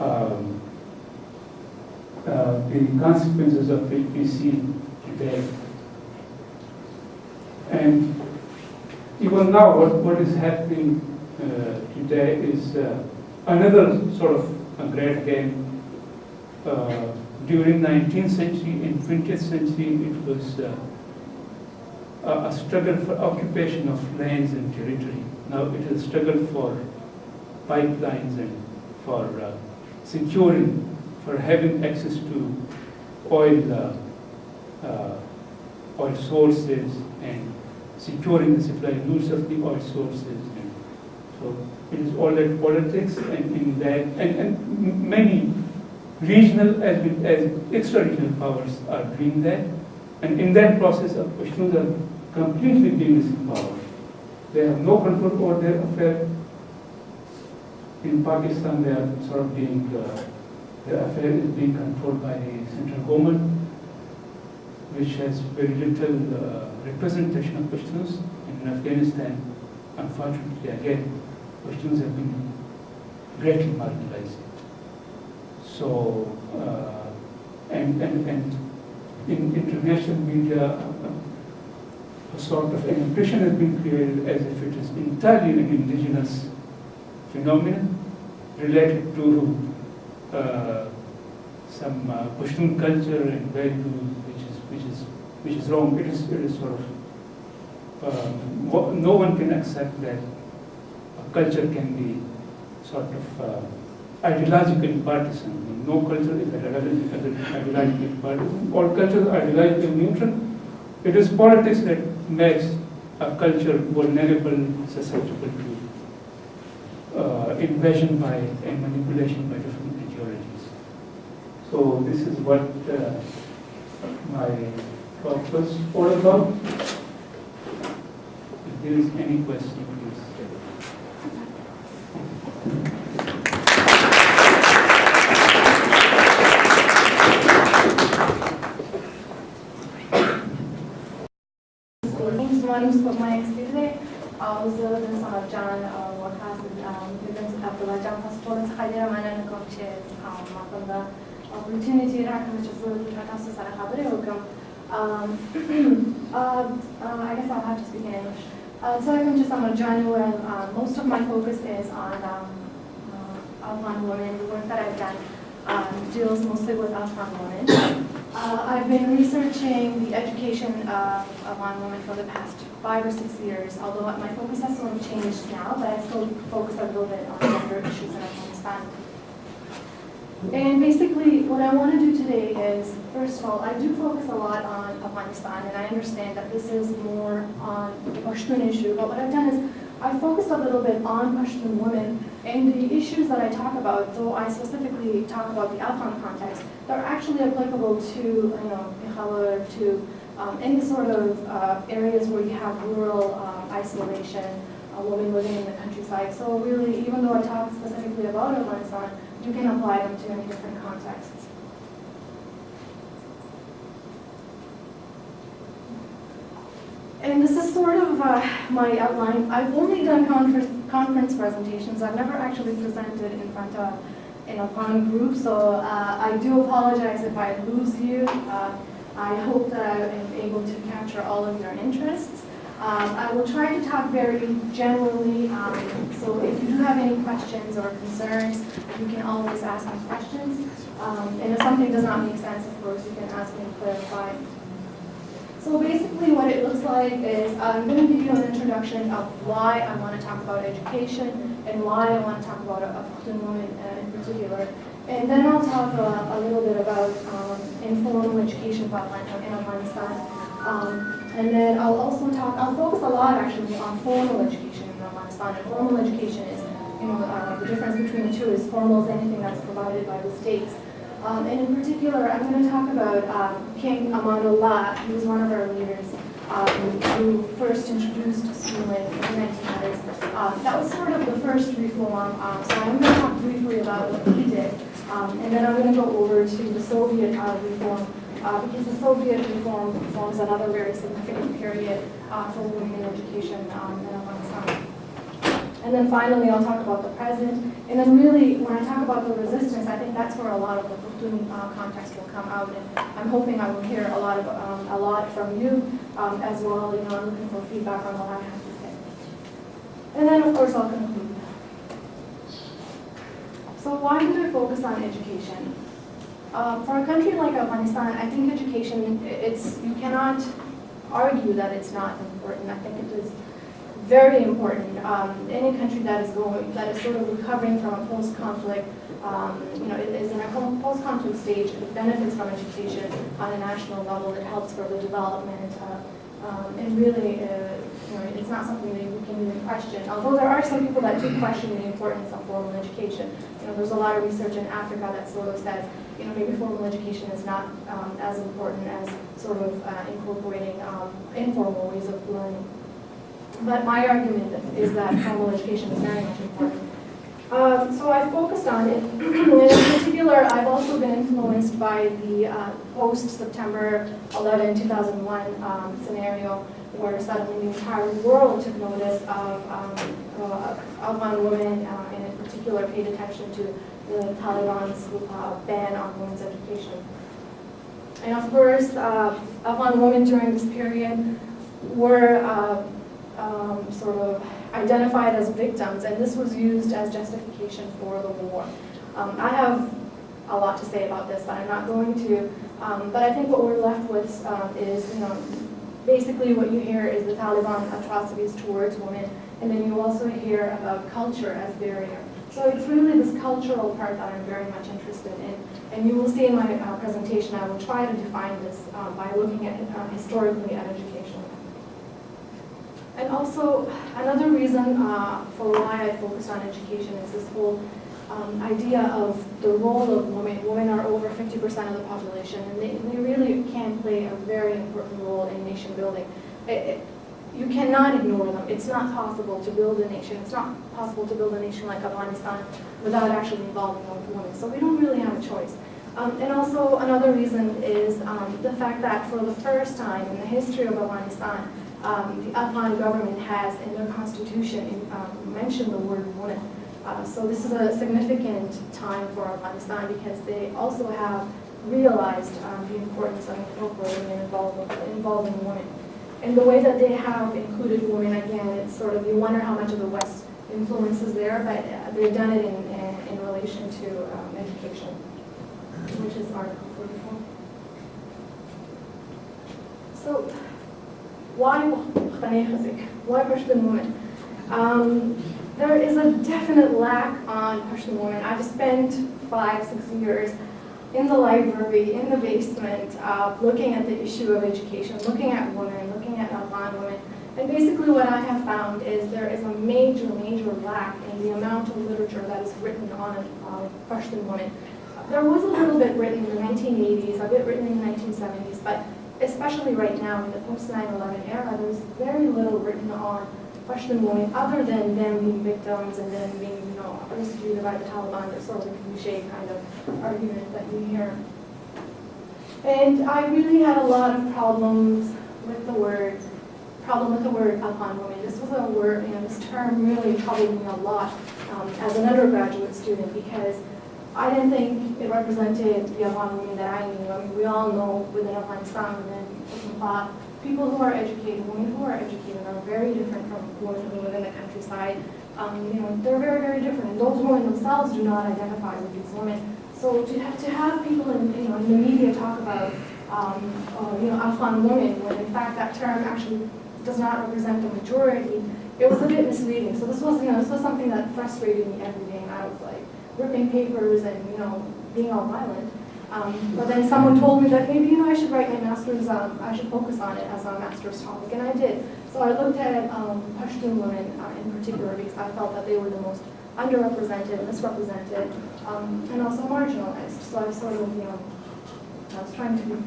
um, the consequences of which we see today. And even now, what is happening today is another sort of a great game. During 19th century and 20th century, it was a struggle for occupation of lands and territory. Now it is a struggle for pipelines and for securing, for having access to oil sources and securing the supply routes of the oil sources. And so it is all that politics, and in that, and many regional as well as extra-regional powers are doing that. And in that process, Pashtuns are completely being disempowered. They have no control over their affair. In Pakistan, they are sort of being, their affair is being controlled by the central government, which has very little representation of Pashtuns. And in Afghanistan, unfortunately, again, Pashtuns have been greatly marginalized. So, and in international media, a sort of an impression has been created as if it is entirely an indigenous phenomenon related to some Pashtun culture and values, which is wrong. It is sort of no one can accept that a culture can be sort of ideologically partisan. No culture is ideologically partisan. All cultures are ideologically neutral. It is politics that makes a culture vulnerable, susceptible to invasion by and manipulation by different ideologies. So this is what my talk was all about. If there is any question, please. Uzun sanatçıların vakası bugün yapılacak hastalık hayır manen koçes matında opportunity rakıcısı rakası sana haberi yokum. I guess I'll have to speak in English. So I come to Samarjani, and most of my focus is on Afghan women. The work that I've done deals mostly with Afghan women. I've been researching the education of Afghan women for the past 5 or 6 years, although my focus has sort of changed now, but I still focus a little bit on gender issues in Afghanistan. And basically, what I want to do today is, first of all, I do focus a lot on Afghanistan, and I understand that this is more on the Pashtun issue, but what I've done is I focused a little bit on Pashtun women, and the issues that I talk about, though I specifically talk about the Afghan context, they're actually applicable to, to any sort of areas where you have rural isolation, women living in the countryside. So really, even though I talk specifically about Afghanistan, you can apply them to any different contexts. And this is sort of my outline. I've only done conference presentations. I've never actually presented in front of an Afghan group, so I do apologize if I lose you. I hope that I am able to capture all of your interests. I will try to talk very generally, so if you do have any questions or concerns, you can always ask me questions. And if something does not make sense, of course, you can ask me to clarify. So basically what it looks like is I'm going to give you an introduction of why I want to talk about education and why I want to talk about Pakhtun women in particular. And then I'll talk a little bit about informal education in Afghanistan. And then I'll focus a lot actually on formal education in Afghanistan. And formal education is, the difference between the two is formal is anything that's provided by the states. And in particular, I'm going to talk about King Amanullah, who was one of our leaders, who first introduced schooling in the 1900s. That was sort of the first reform, so I'm going to talk briefly about what he did. And then I'm going to go over to the Soviet reform, because the Soviet reform forms another very significant period for women in education in Afghanistan. And then finally, I'll talk about the present. And then really, when I talk about the resistance, I think that's where a lot of the Pashtun context will come out. And I'm hoping I will hear a lot from you as well. You know, I'm looking for feedback on what I have to say. And then, of course, I'll conclude. So why did I focus on education? For a country like Afghanistan, I think education, you cannot argue that it's not important. I think it is very important. Any country that is sort of recovering from a post-conflict, is in a post-conflict stage, it benefits from education on a national level. It helps for the development, and really, it's not something that we can even question. Although there are some people that do question the importance of formal education. There's a lot of research in Africa that sort of says, maybe formal education is not as important as sort of incorporating informal ways of learning. But my argument is that formal education is very much important. So I focused on it. In particular, I've also been influenced by the post-September 11, 2001 scenario, where suddenly the entire world took notice of Afghan women, and in particular paid attention to the Taliban's ban on women's education. And of course, Afghan women during this period were sort of identified as victims, and this was used as justification for the war. I have a lot to say about this, but I'm not going to. But I think what we're left with is, basically what you hear is the Taliban atrocities towards women, and then you also hear about culture as barrier. So it's really this cultural part that I'm very much interested in. And you will see in my presentation, I will try to define this by looking at historically at education. And also, another reason for why I focused on education is this whole idea of the role of women. Women are over 50% of the population, and they really can play a very important role in nation building. You cannot ignore them. It's not possible to build a nation. It's not possible to build a nation like Afghanistan without actually involving women. So we don't really have a choice. And also, another reason is the fact that for the first time in the history of Afghanistan, the Afghan government has in their constitution mentioned the word woman. So this is a significant time for Afghanistan because they also have realized the importance of incorporating and involving women. And the way that they have included women, again, it's sort of, you wonder how much of the West influence is there, but they've done it in relation to education, which is Article 44. So, why Pashtun women? There is a definite lack on Pashtun women. I've spent 5-6 years in the library, in the basement, looking at the issue of education, looking at women, looking at Afghan women. And basically what I have found is there is a major, major lack in the amount of literature that is written on Pashtun women. There was a little bit written in the 1980s, a bit written in the 1970s, but especially right now in the post-9/11 era, there's very little written on Pashtun women other than them being victims and then being, persecuted by the Taliban. There's sort of a cliche kind of argument that you hear. And I really had a lot of problems with the word Afghan women. This was a word, this term really troubled me a lot as an undergraduate student because I didn't think it represented the Afghan women that I knew. I mean, we all know within Afghanistan, within Pakistan, people who are educated, women who are educated are very different from women who live in the countryside. They're very, very different. And those women themselves do not identify with these women. So to have people in the media talk about Afghan women, when in fact that term actually does not represent the majority, it was a bit misleading. So this was something that frustrated me every day, and I was like ripping papers and being all violent. But then someone told me that maybe I should write my master's, I should focus on it as a master's topic, and I did. So I looked at Pashtun women in particular because I felt that they were the most underrepresented, misrepresented, and also marginalized. So I sort of, I was trying to